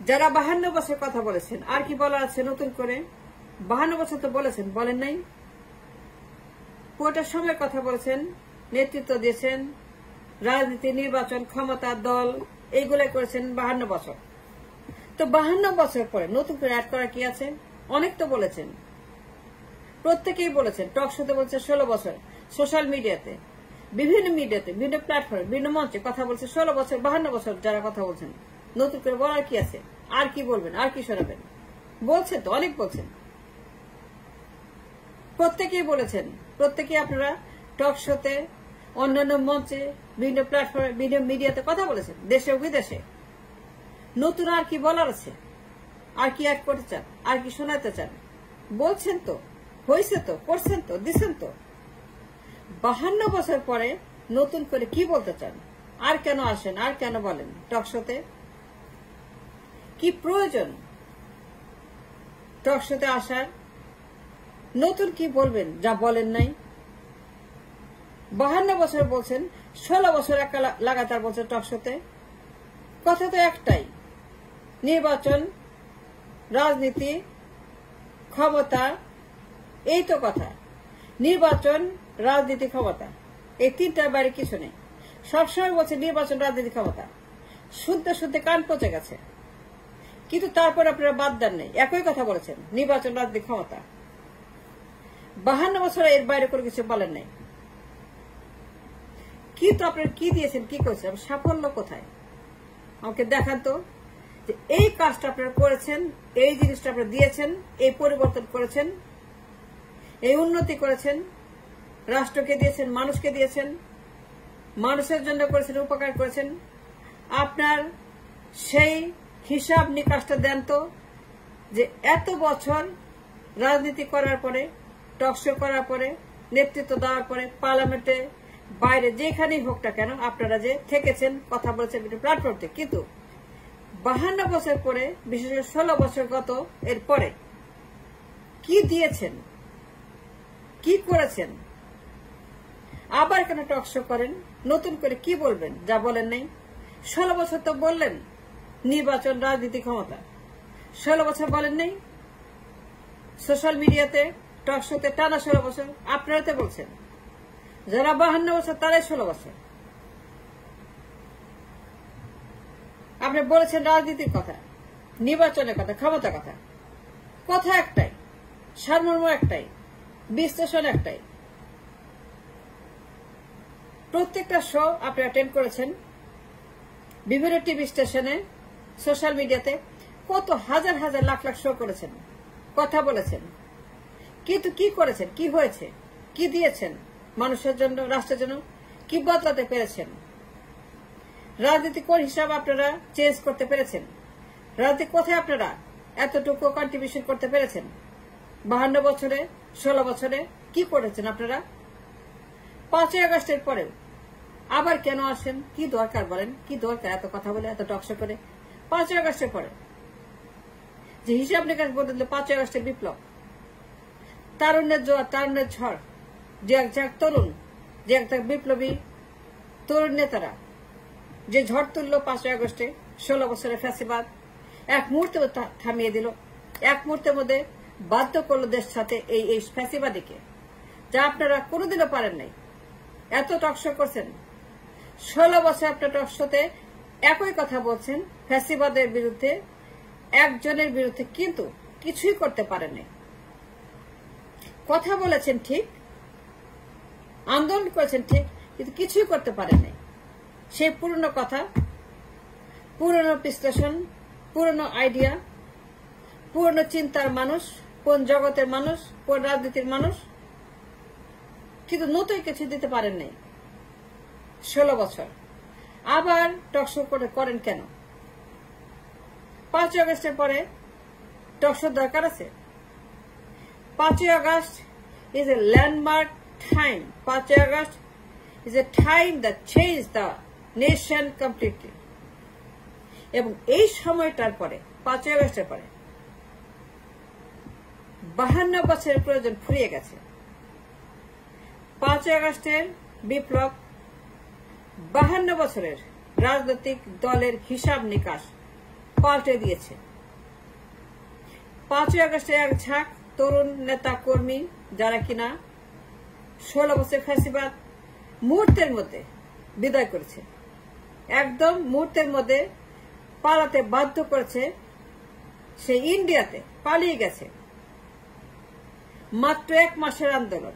যারা 52 বছর কথা বলেছেন, আর কি বলার আছে নতুন করে? 52 বছর তো বলেছেন, বলেন নাই? পুরোটা সময় কথা বলেছেন, নেতৃত্ব দিয়েছেন, রাজনীতি, নির্বাচন, ক্ষমতা, দল, এইগুলাই করেছেন 52 বছর। তো 52 বছর পরে নতুন করে অ্যাড করা কি আছে? অনেক তো বলেছেন, প্রত্যেকেই বলেছেন, টক শোতে বলছে 16 বছর, সোশ্যাল মিডিয়াতে, বিভিন্ন মিডিয়াতে, বিভিন্ন প্ল্যাটফর্মে, বিভিন্ন মঞ্চে কথা বলছে 16 বছর, 52 বছর যারা কথা বলছেন। নতুন করে বলার কি আছে? আর কি বলবেন? আর কি শোনাবেন? বলছেন তো, অনেক বলছেন, প্রত্যেকেই বলেছেন, প্রত্যেকেই আপনারা টক শোতে, অন্যান্য মঞ্চে, বিভিন্ন প্ল্যাটফর্মে, বিভিন্ন মিডিয়াতে কথা বলেছেন, দেশে ও বিদেশে। নতুন আর কি বলার আছে? আর কি অ্যাড করতে চান? আর কি শোনাতে চান? বলছেন তো, হয়েছে তো, করছেন তো, দিচ্ছেন তো। 52 বছর পরে নতুন করে কি বলতে চান? আর কেন আসেন? আর কেন বলেন টক শোতে? কি প্রয়োজন টক শোতে আসার? নতুন কি বলবেন যা বলেন নাই? 52 বছর বলছেন, 16 বছর একটা লাগাতার বলছেন টক শোতে। কথা তো একটাই, নির্বাচন, রাজনীতি, ক্ষমতা, এই তো কথা। নির্বাচন, রাজনীতি, ক্ষমতা, এই তিনটার বাইরে কিছু নেই। সবসময় বলছে নির্বাচন, রাজনীতি, ক্ষমতা। শুনতে শুনতে কান পচে গেছে, কিন্তু তারপর আপনারা বাদ দেন নেই, একই কথা বলেছেন, নির্বাচন, রাজনীতি, ক্ষমতা। 52 বছরে এর বাইরে কোনো কিছু বলেন নাই। কিন্তু আপনারা কি দিয়েছেন, কি করেছেন? সাফল্য কোথায়? আমাকে দেখান তো, যে এই কাজটা আপনারা করেছেন, এই জিনিসটা আপনারা দিয়েছেন, এই পরিবর্তন করেছেন, এই উন্নতি করেছেন, রাষ্ট্রকে দিয়েছেন, মানুষকে দিয়েছেন, মানুষের জন্য করেছেন, উপকার করেছেন। আপনার সেই হিসাব নিকাশটা দেন তো, যে এত বছর রাজনীতি করার পরে, টকশো করার পরে, নেতৃত্ব দেওয়ার পরে, পার্লামেন্টে, বাইরে যেখানেই হোক না কেন আপনারা যে থেকেছেন, কথা বলেছেন প্ল্যাটফর্মে, কিন্তু 52 বছর পরে, বিশেষ করে 16 বছর গত এর পরে কি দিয়েছেন, কি করেছেন? আবার কেন টকশো করেন? নতুন করে কি বলবেন যা বলেন নাই? 16 বছর তো বললেন নির্বাচন, রাজনীতি, ক্ষমতা। 16 বছর বলেন নাই? সোশ্যাল মিডিয়াতে, টকশোতে টানা 16 বছর আপনারা তো বলছেন। যারা 52 বছর তারাই 16 বছর। আপনি বলেছেন রাজনীতির কথা, নির্বাচনের কথা, ক্ষমতার কথা। কথা একটাই, সারমর্ম একটাই, বিশ্লেষণ একটাই। প্রত্যেকটা শো আপনি অ্যাটেন্ড করেছেন, বিভিন্ন টিভি স্টেশনে, সোশ্যাল মিডিয়াতে, কত হাজার হাজার লাখ লাখ শো করেছেন, কথা বলেছেন। কিন্তু কি করেছেন? কি হয়েছে? কি দিয়েছেন মানুষের জন্য, রাষ্ট্রের জন্য? কি বদলাতে পেরেছেন? রাজনীতি কোন হিসাব আপনারা চেঞ্জ করতে পেরেছেন? রাজনীতি কোথায় আপনারা এতটুকু কন্ট্রিবিউশন করতে পেরেছেন? 52 বছরে, 16 বছরে কি করেছেন আপনারা? 5ই আগস্টের পরেও আবার কেন আসেন? কি দরকার বলেন? কি দরকার এত কথা বলে, এত টকশো করে? 5ই আগস্টের পরে যে হিসাব নিকাশ বদলে, 5ই আগস্টের বিপ্লব, তারুণ্যের জোয়ার, তারুণ্যের ঝড়, যে এক তরুণ, যে একটা বিপ্লবী তরুণ নেতারা যে ঝড় তুললো 5ই আগস্টে, 16 বছরের ফ্যাসিবাদ এক মুহূর্তে থামিয়ে দিল, এক মুহূর্তের মধ্যে বাধ্য করলো দেশ সাথে এই ফ্যাসিবাদীকে, যা আপনারা কোনোদিনও পারেন নাই। এত টকশো করছেন, 16 বছর আপনার টকশোতে একই কথা বলছেন ফ্যাসিবাদের বিরুদ্ধে, একজনের বিরুদ্ধে, কিন্তু কিছুই করতে পারেন নাই। কথা বলেছেন ঠিক, আন্দোলন করেছেন ঠিক, কিন্তু কিছুই করতে পারেন নাই। সেই পুরনো কথা, পুরনো বিশ্লেষণ, পুরনো আইডিয়া, পুরনো চিন্তার মানুষ, কোন জগতের মানুষ, কোন রাজনীতির মানুষ, কিন্তু নতুন কিছু দিতে পারেন নাই 16 বছর। আবার টকশো করেন কেন? 5ই আগস্টের পরে টকশোর দরকার আছে? 5ই August is a landmark time. 5ই August is a time that changed the nation completely. এবং এই সময়টার পরে, 5ই আগস্টের পরে 52 বছরের প্রয়োজন ফুরিয়ে গেছে। 5ই আগস্টের বিপ্লব 52 বছরের রাজনৈতিক দলের হিসাব নিকাশ পাল্টে দিয়েছে। 5ই আগস্টের এক ঝাঁক তরুণ নেতা কর্মী যারা কিনা 16 বছর ফ্যাসিবাদ মুহূর্তের মধ্যে বিদায় করেছে, একদম মুহূর্তের মধ্যে পালাতে বাধ্য করেছে, সে ইন্ডিয়াতে পালিয়ে গেছে। মাত্র 1 মাসের আন্দোলন,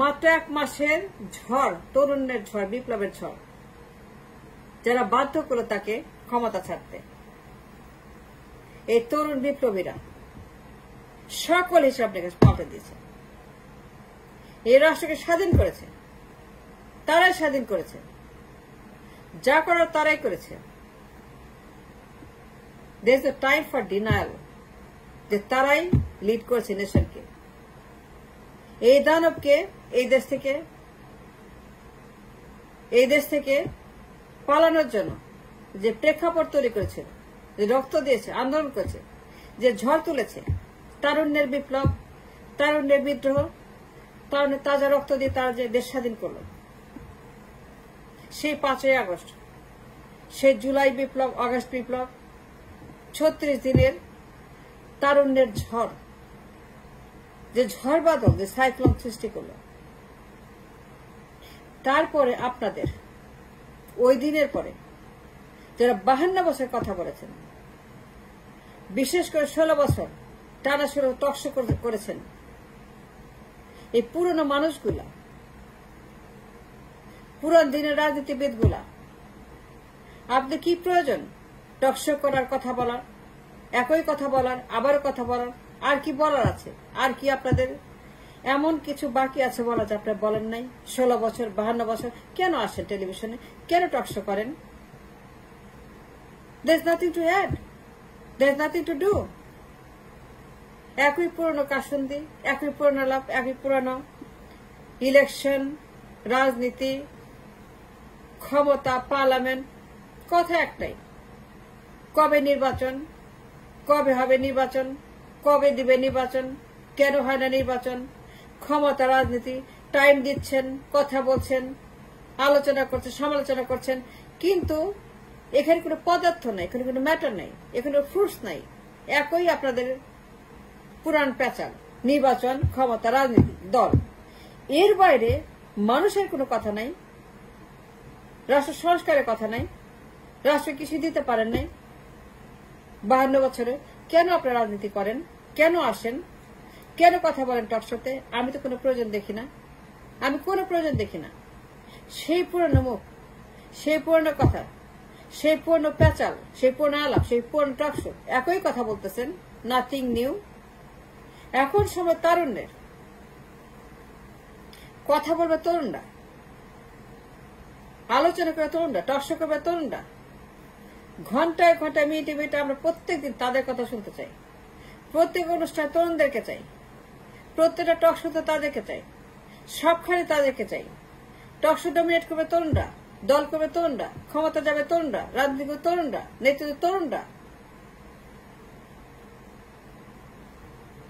মাত্র 1 মাসের ঝড়, তরুণের ঝড়, বিপ্লবের ঝড়, যারা বাধ্য করলো তাকে ক্ষমতা ছাড়তে। এই তরুণ বিপ্লবীরা সকল হিসাব নিকাশ পাল্টে দিয়েছে। এই রাষ্ট্রকে স্বাধীন করেছে, তারাই স্বাধীন করেছে, যা করার তারাই করেছে। There is a time for denial, যে তারাই লিড করেছে নেশনকে। এই দানবকে এই দেশ থেকে পালানোর জন্য যে প্রেক্ষাপট তৈরি করেছিল, যে রক্ত দিয়েছে, আন্দোলন করেছে, যে ঝড় তুলেছে, তারুণ্যের বিপ্লব, তারুণ্যের বিদ্রোহ, তারুণ্যের তাজা রক্ত দিয়ে তারা যে দেশ স্বাধীন করল, সেই 5ই আগস্ট, সেই জুলাই বিপ্লব, আগস্ট বিপ্লব, 36 দিনের তারুণ্যের ঝড়, যে ঝড় বাদল, যে সাইক্লোন সৃষ্টি করল। তারপরে আপনাদের ওই দিনের পরে যারা 52 বছর কথা বলেছেন, বিশেষ করে 16 বছর টানা 16 টকশো করেছেন, এই পুরনো মানুষগুলা, পুরান দিনের রাজনীতিবিদগুলা, আপনি কি প্রয়োজন টকশো করার, কথা বলার, একই কথা বলার, আবারও কথা বলার? আর কি বলার আছে? আর কি আপনাদের এমন কিছু বাকি আছে বলা যে আপনারা বলেন নাই? 16 বছর, 52 বছর কেন আসেন টেলিভিশনে, কেন টকশো করেন? There is nothing to add, there is nothing to do. একই পুরনো কাসুন্দি, একই পুরনো লাভ, একই পুরনো ইলেকশন, রাজনীতি, ক্ষমতা, পার্লামেন্ট, কথা একটাই। কবে নির্বাচন, কবে হবে নির্বাচন, কবে দিবে নির্বাচন, কেন হয় না নির্বাচন, ক্ষমতা, রাজনীতি, টাইম দিচ্ছেন, কথা বলছেন, আলোচনা করছেন, সমালোচনা করছেন, কিন্তু এখানে কোনো পদার্থ নাই, এখানে কোনো ম্যাটার নাই, এখানে ফ্রুটস নাই। একই আপনাদের পুরান প্যাচাল, নির্বাচন, ক্ষমতা, রাজনীতি, দল। এর বাইরে মানুষের কোনো কথা নাই, রাষ্ট্র সংস্কারের কথা নাই, রাষ্ট্র কিছু দিতে পারেন নাই। 52 বছরে কেন আপনারা রাজনীতি করেন, কেন আসেন, কেন কথা বলেন টকশোতে? আমি তো কোনো প্রয়োজন দেখি না, আমি কোনো প্রয়োজন দেখি না। সেই পুরনো মুখ, সেই পুরনো কথা, সেই পুরনো প্যাচাল, সেই পুরনো আলাপ, সেই পুরনো টকশো, একই কথা বলতেছেন, নাথিং নিউ। এখন সময় তারুণ্যের, কথা বলবে তরুণরা, আলোচনা করে তরুণরা, টকশো করবে তরুণরা, ঘন্টায় ঘন্টায়, মিনিটে মিনিটে আমরা প্রত্যেকদিন তাদের কথা শুনতে চাই। প্রত্যেক অনুষ্ঠানে তরুণদেরকে চাই, প্রত্যেকটা টকশোতে তাদেরকে চাই, সবখানে তাদেরকে চাই। টকশো ডমিনেট করবে তরুণরা, দল করবে তরুণরা, ক্ষমতা যাবে তরুণরা, রাজনীতি করবে তরুণরা, নেতৃত্ব তরুণরা।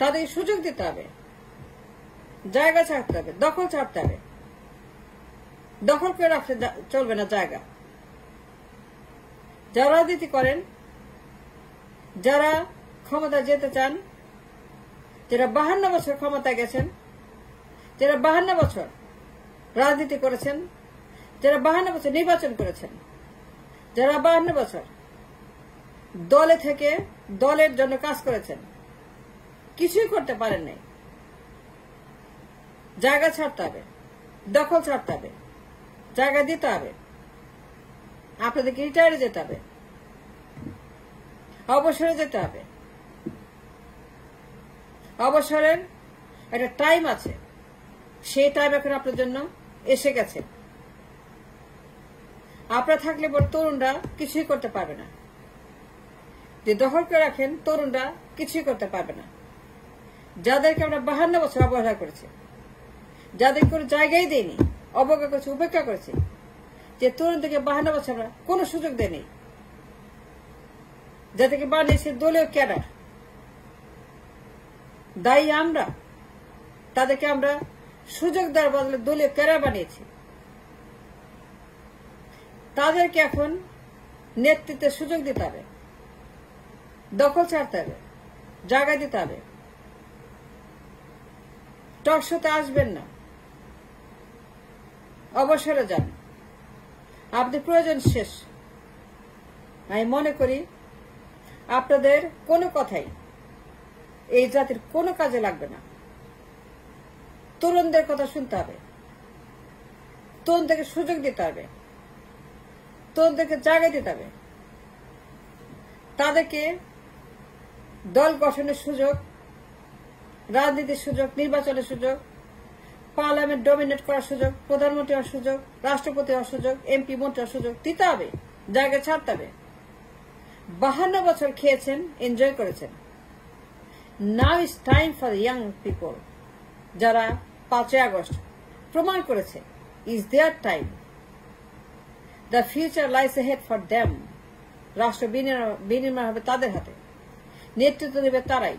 তাদেরকে সুযোগ দিতে হবে, জায়গা ছাড়তে হবে, দখল ছাড়তে হবে। দখল করে রাখতে চলবে না জায়গা। যারা রাজনীতি করেন, যারা ক্ষমতা যেতে চান, যারা 52 বছর ক্ষমতায় গেছেন, যারা 52 বছর রাজনীতি করেছেন, যারা 52 বছর নির্বাচন করেছেন, যারা 52 বছর দলে থেকে দলের জন্য কাজ করেছেন, কিছুই করতে পারেন নাই। জায়গা ছাড়তে হবে, দখল ছাড়তে হবে, জায়গা দিতে হবে, আপনাদেরকে রিটায়ারে যেতে হবে, অবসরে যেতে হবে। অবসরের একটা টাইম আছে, সেই টাইম এখন আপনার জন্য এসে গেছে। আপনারা থাকলে পর তরুণরা কিছুই করতে পারবে না। যে দখল করে রাখেন, তরুণরা কিছুই করতে পারবে না। যাদেরকে আমরা 52 বছর অবহেলা করেছি, যাদের কোনো জায়গায় দেয়নি, অবজ্ঞা করেছে, উপেক্ষা করেছে, যে তরুণদেরকে 52 বছর আমরা কোনো সুযোগ দেয়নি, যাদেরকে বানিয়েছে দলীয় ক্যাডার, দায়ী আমরা, তাদেরকে আমরা সুযোগ দেওয়ার বদলে দলীয় ক্যাডার বানিয়েছি। তাদেরকে এখন নেতৃত্বের সুযোগ দিতে হবে, দখল ছাড়তে হবে, জায়গা দিতে হবে। টক শোতে আসবেন না, অবসরে যান, আপনি প্রয়োজন শেষ। আমি মনে করি আপনাদের কোনো কথাই এই জাতির কোনো কাজে লাগবে না। তরুণদের কথা শুনতে হবে, তরুণদেরকে সুযোগ দিতে হবে, তরুণদেরকে জায়গা দিতে হবে, তাদেরকে দল গঠনের সুযোগ, রাজনীতির সুযোগ, নির্বাচনের সুযোগ, পার্লামেন্ট ডমিনেট করার সুযোগ, প্রধানমন্ত্রী হওয়ার সুযোগ, রাষ্ট্রপতি হওয়ার সুযোগ, এমপি মন্ত্রী হওয়ার সুযোগ দিতে হবে, জায়গা ছাড়তে হবে। 52 বছর খেয়েছেন, এনজয় করেছেন। Now is time for young people, যারা 5 আগস্ট প্রমাণ করেছে is their time. The future lies head for them. রাষ্ট্র বিনির্মাণ হবে তাদের হাতে, নেতৃত্ব দেবে তারাই।